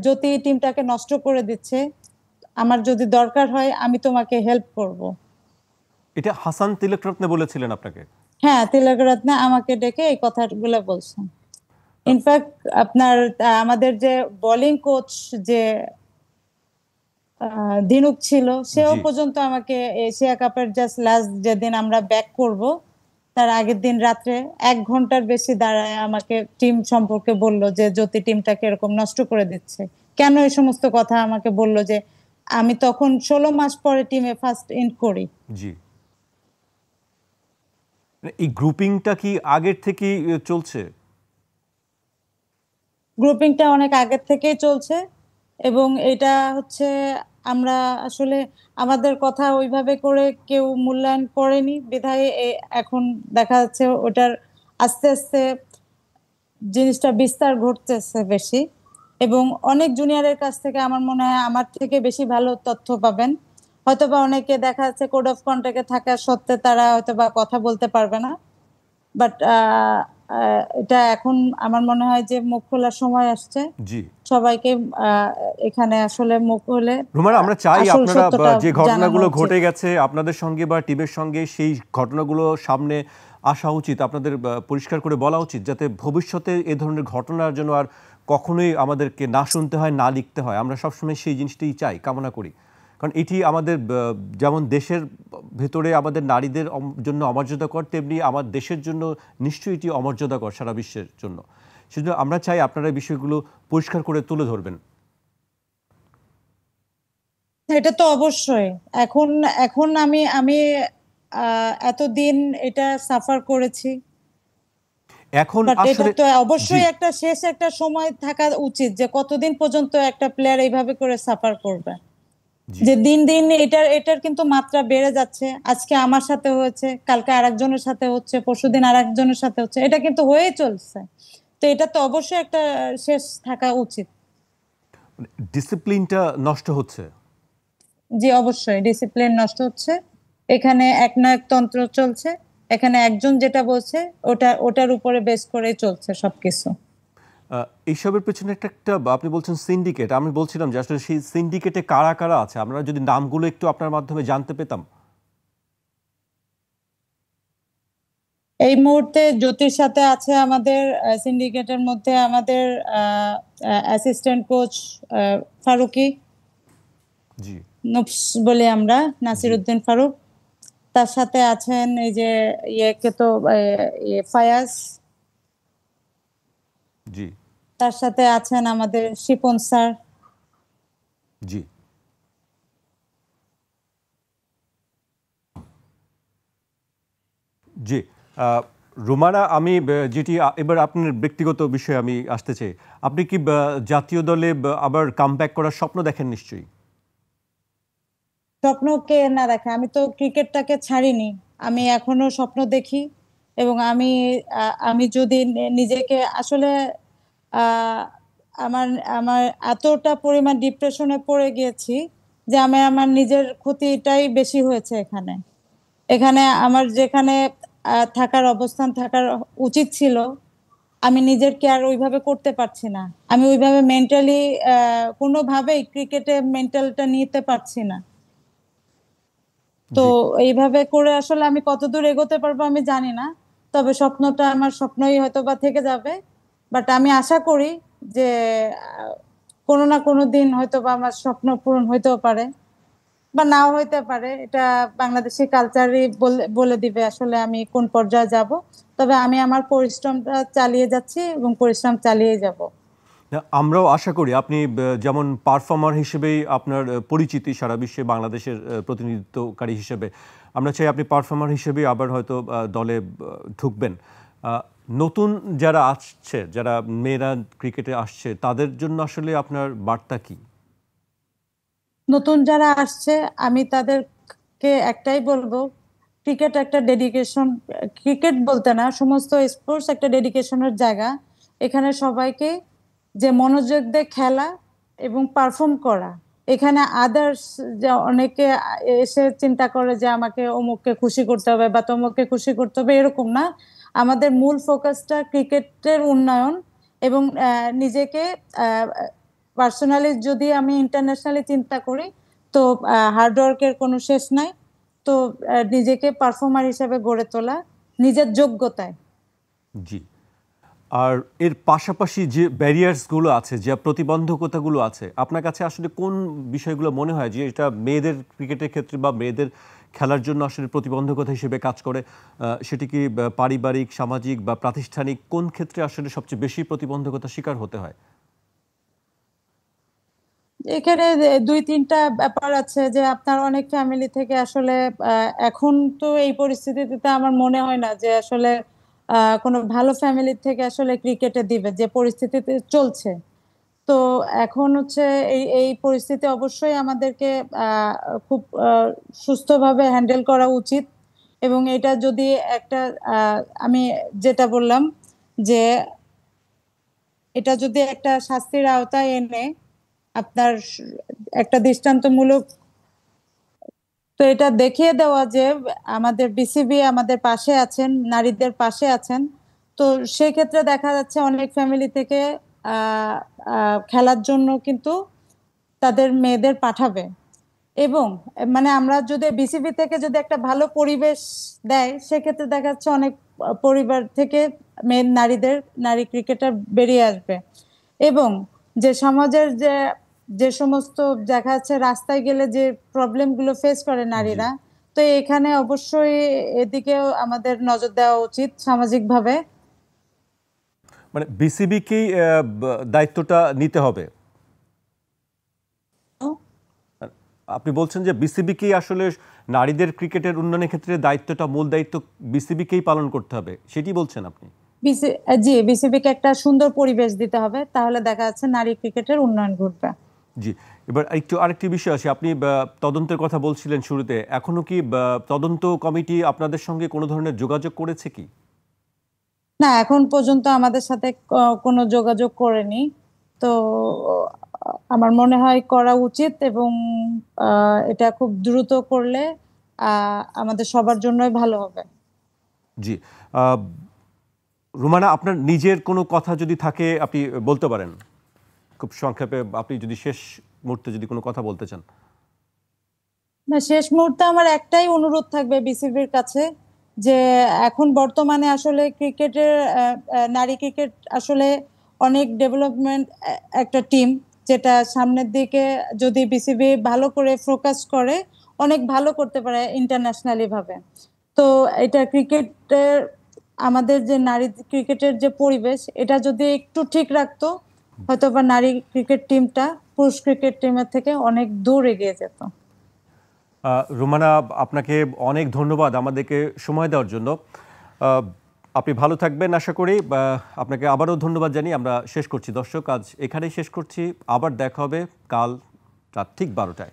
জ্যোতি টিমটাকে নষ্ট করে দিচ্ছে, আমার যদি দরকার হয় আমি তোমাকে হেল্প করব। এটা হাসান তিলকরত্নে বলেছিলেন আপনাকে? হ্যাঁ, তিলকরত্নে আমাকে ডেকে এই কথাগুলো বলছেন। ইনফ্যাক্ট আপনার আমাদের যে বোলিং কোচ যে দিনুক ছিল, সেও জি। পর্যন্ত আমাকে এশিয়া কাপের জাস্ট লাস্ট যেদিন আমরা ব্যাক করব তার আগের দিন রাত্রে 1 ঘন্টার বেশি দাঁড়ায় আমাকে টিম সম্পর্কে বলল যে জ্যোতি টিমটাকে এরকম নষ্ট করে দিচ্ছে। কেন এই সমস্ত কথা আমাকে বলল, যে আমি তখন 16 মাস পরে টিমে ফার্স্ট ইন করি। জি। মানে এই গ্রুপিংটা কি আগের থেকেই চলছে? গ্রুপিংটা অনেক আগের থেকেই চলছে, এবং এটা হচ্ছে আমরা আসলে আমাদের কথা ওইভাবে করে কেউ মূল্যায়ন করেনি বিধায় এখন দেখা যাচ্ছে ওটার আস্তে আস্তে জিনিসটা বিস্তার ঘটতেছে বেশি, এবং অনেক জুনিয়রের কাছ থেকে আমার মনে হয় আমার থেকে বেশি ভালো তথ্য পাবেন। হয়তোবা অনেকে দেখা যাচ্ছে কোড অফ কন্ডাক্টে থাকা সত্ত্বে তারা হয়তোবা কথা বলতে পারবে না, বাট এটা এখন আমার মনে হয় যে মুখ খোলার সময় আসছে জি। সবাইকে। এখানে আসলে মুখ হলে রুমানা, আমরা চাই আসল আপনারা সত্যটা যে জানানো ঘটনাগুলো উচিত। ঘটে গেছে আপনাদের সঙ্গে বা টিমের সঙ্গে, সেই ঘটনাগুলো সামনে আসা উচিত, আপনাদের পরিষ্কার করে বলা উচিত, যাতে ভবিষ্যতে এ ধরনের ঘটনার জন্য আর কখনোই আমাদেরকে না শুনতে হয়, না লিখতে হয়। আমরা সবসময় সেই জিনিসটাই চাই, কামনা করি। কারণ এটি আমাদের যেমন দেশের ভেতরে আমাদের নারীদের জন্য অমর্যাদাকর, তেমনি আমার দেশের জন্য নিশ্চয়ই এটি অমর্যাদাকর সারা বিশ্বের জন্য। সেজন্য আমরা চাই আপনারা এই বিষয়গুলো পরিষ্কার করে তুলে ধরবেন। এটা তো অবশ্যই। এখন এখন আমি আমি এতদিন এটা সাফার করেছি, এখন বাট এটা আসলে তো অবশ্যই জি একটা শেষ একটা সময় থাকা উচিত যে কতদিন পর্যন্ত একটা প্লেয়ার এইভাবে করে সাফার করবে। জি যে দিন দিন এটার কিন্তু মাত্রা বেড়ে যাচ্ছে। আজকে আমার সাথে হয়েছে, কালকে আরেকজনের সাথে হচ্ছে, পরশুদিন আরেকজনের সাথে হচ্ছে, এটা কিন্তু হয়েই চলছে। তো এটা তো অবশ্যই একটা শেষ থাকা উচিত। ডিসিপ্লিনটা নষ্ট হচ্ছে। জি অবশ্যই ডিসিপ্লিন নষ্ট হচ্ছে। এখানে একনায়কতন্ত্র চলছে। এখানে একজন যেটা বলছে ওটার উপরে বেস করেই চলছে সবকিছু। এইসবের পেছনে একটা আপনি বলছেন সিন্ডিকেট, আমি বলছিলাম যে আসলে সেই সিন্ডিকেটে কারা কারা আছে, আমরা যদি নামগুলো একটু আপনার মাধ্যমে জানতে পেতাম। এই মুহূর্তে জ্যোতির সাথে আছে আমাদের সিন্ডিকেটের মধ্যে আমাদের অ্যাসিস্ট্যান্ট কোচ ফারুকি, জি নুপস বলি আমরা, নাসির জি উদ্দিন ফারুক। তার সাথে আছেন এই যে ইয়েকে তো ফায়াজ। জি তার সাথে আছেন আমাদের শিপন স্যার। জি জি রুমানা, আমি যেটি এবার আপনার ব্যক্তিগত বিষয়ে আমি আসতে চাই। আপনি কি জাতীয় দলে আবার কামব্যাক করার স্বপ্ন দেখেন? নিশ্চয়ই। স্বপ্ন কে না দেখে? আমি তো ক্রিকেটটাকে ছাড়িনি, আমি এখনো স্বপ্ন দেখি। এবং আমি যদি নিজেকে আসলে আহ, আমার আমার এতটা পরিমাণ ডিপ্রেশনে পড়ে গিয়েছি যে আমি আমার নিজের ক্ষতিটাই বেশি হয়েছে এখানে। এখানে আমার যেখানে থাকার অবস্থান থাকার উচিত ছিল, আমি নিজের কেয়ার ওইভাবে করতে পারছি না। আমি ওইভাবে মেন্টালি কোনোভাবেই ক্রিকেটে মেন্টালটা নিতে পারছি না। তো জি এইভাবে করে আসলে আমি কতদূর এগোতে পারবো আমি জানি না। তবে স্বপ্নটা আমার স্বপ্নই হয়তো বা থেকে যাবে। বাট আমি আশা করি যে আহ, কোনো না কোনো দিন হয়তো বা আমার স্বপ্ন পূরণ হইতেও পারে বা নাও হইতে পারে। এটা বাংলাদেশি কালচারই বলে দিবে আসলে আমি কোন পর্যায়ে যাব। তবে আমি আমার পরিশ্রমটা চালিয়ে যাচ্ছি এবং পরিশ্রম চালিয়ে যাব। না, আমরাও আশা করি আপনি যেমন পারফর্মার হিসেবেই আপনার পরিচিতি সারা বিশ্বে বাংলাদেশের প্রতিনিধিত্বকারী হিসেবে, আমরা চাই আপনি পারফর্মার হিসেবেই আবার হয়তো দলে ঢুকবেন। নতুন যারা আসছে, যারা মেয়েরা ক্রিকেটে আসছে, তাদের জন্য আসলে আপনার বার্তা কি? নতুন যারা আসছে আমি তাদেরকে একটাই বলবো, ক্রিকেট একটা ডেডিকেশন। ক্রিকেট বলতে না, সমস্ত স্পোর্টস একটা ডেডিকেশনের জায়গা। এখানে সবাইকে যে মনোযোগ দিয়ে খেলা এবং পারফর্ম করা। এখানে আদার্স যে অনেকে এসে চিন্তা করে যে আমাকে অমুককে খুশি করতে হবে বা তমুককে খুশি করতে হবে, এরকম না। আমাদের মূল ফোকাসটা ক্রিকেটের উন্নয়ন এবং নিজেকে পার্সোনালি যদি আমি ইন্টারন্যাশনালি চিন্তা করি, তো হার্ডওয়ার্কের কোনো শেষ নাই। তো নিজেকে পারফর্মার হিসেবে গড়ে তোলা নিজের যোগ্যতায়। জি। আর এর পাশাপাশি যে ব্যারিয়ার্সগুলো আছে, যে প্রতিবন্ধকতাগুলো আছে, আপনার কাছে আসলে কোন বিষয়গুলো মনে হয় যে এটা মেয়েদের ক্রিকেটের ক্ষেত্রে বা মেয়েদের খেলার জন্য আসলে প্রতিবন্ধকতা হিসেবে কাজ করে? সেটি কি পারিবারিক, সামাজিক বা প্রাতিষ্ঠানিক, কোন ক্ষেত্রে আসলে সবচেয়ে বেশি প্রতিবন্ধকতার শিকার হতে হয়? এখানে দুই তিনটা ব্যাপার আছে যে আপনার অনেক ফ্যামিলি থেকে আসলে এখন তো এই পরিস্থিতিতে আমার মনে হয় না যে আসলে কোনো ভালো ফ্যামিলি থেকে আসলে ক্রিকেটে দিবে যে পরিস্থিতিতে চলছে। তো এখন হচ্ছে এই এই পরিস্থিতি অবশ্যই আমাদেরকে আহ, খুব সুস্থভাবে হ্যান্ডেল করা উচিত। এবং এটা যদি একটা আমি যেটা বললাম যে এটা যদি একটা শাস্তির আওতায় এনে আপনার একটা দৃষ্টান্তমূলক, তো এটা দেখিয়ে দেওয়া যে আমাদের বিসিবি আমাদের পাশে আছেন, নারীদের পাশে আছেন। তো সেক্ষেত্রে দেখা যাচ্ছে অনেক ফ্যামিলি থেকে আহ খেলার জন্য কিন্তু তাদের মেয়েদের পাঠাবে। এবং মানে আমরা যদি বিসিবি থেকে যদি একটা ভালো পরিবেশ দেয়, সেক্ষেত্রে দেখা যাচ্ছে অনেক পরিবার থেকে নারী ক্রিকেটার বেরিয়ে আসবে। এবং যে সমাজের যে যে সমস্ত দেখা যাচ্ছে রাস্তায় গেলে যে প্রবলেমগুলো ফেস করে জি নারীরা, তো এখানে অবশ্যই এদিকেও আমাদের নজর দেওয়া উচিত সামাজিকভাবে। মানে বিসিবিকেই দায়িত্বটা নিতে হবে। আপনি বলছেন যে বিসিবিকেই আসলে নারীদের ক্রিকেটের উন্নয়নের ক্ষেত্রে দায়িত্বটা, মূল দায়িত্ব বিসিবিকেই পালন করতে হবে, সেটি বলছেন আপনি? জি, বিসিবিকে একটা সুন্দর পরিবেশ দিতে হবে, তাহলে দেখা যাচ্ছে নারী ক্রিকেটের উন্নয়ন ঘটবে। জি, এবার আরেকটি বিষয় আছে। আপনি তদন্তের কথা বলছিলেন শুরুতে, এখনো কি তদন্ত কমিটি আপনাদের সঙ্গে কোনো ধরনের যোগাযোগ করেছে কি? না, এখন পর্যন্ত আমাদের সাথে কোনো যোগাযোগ করেনি। তো আমার মনে হয় করা উচিত, এবং এটা খুব দ্রুত করলে আমাদের সবার জন্যই ভালো হবে। জি, আহ, রুমানা, আপনার নিজের কোনো কথা যদি থাকে আপনি বলতে পারেন, খুব সংক্ষেপে। আপনি যদি শেষ মুহূর্তে যদি কোনো কথা বলতে চান। না, শেষ মুহূর্তে আমার একটাই অনুরোধ থাকবে বিসিবির কাছে, যে এখন বর্তমানে আসলে ক্রিকেটের নারী ক্রিকেট আসলে অনেক ডেভেলপমেন্ট একটা টিম, যেটা সামনের দিকে যদি বিসিবি ভালো করে ফোকাস করে অনেক ভালো করতে পারে ইন্টারন্যাশনালি ভাবে। তো এটা ক্রিকেটের, আমাদের যে নারী ক্রিকেটের যে পরিবেশ, এটা যদি একটু ঠিক রাখতো, হয়তোবা নারী ক্রিকেট টিমটা পুরুষ ক্রিকেট টিমের থেকে অনেক দূর এগিয়ে যেত। রুমানা, আপনাকে অনেক ধন্যবাদ আমাদেরকে সময় দেওয়ার জন্য। আহ, আপনি ভালো থাকবেন আশা করি। আপনাকে আবারও ধন্যবাদ জানিয়ে আমরা শেষ করছি। দর্শক, আজ এখানেই শেষ করছি। আবার দেখা হবে কাল রাত ঠিক 12টায়।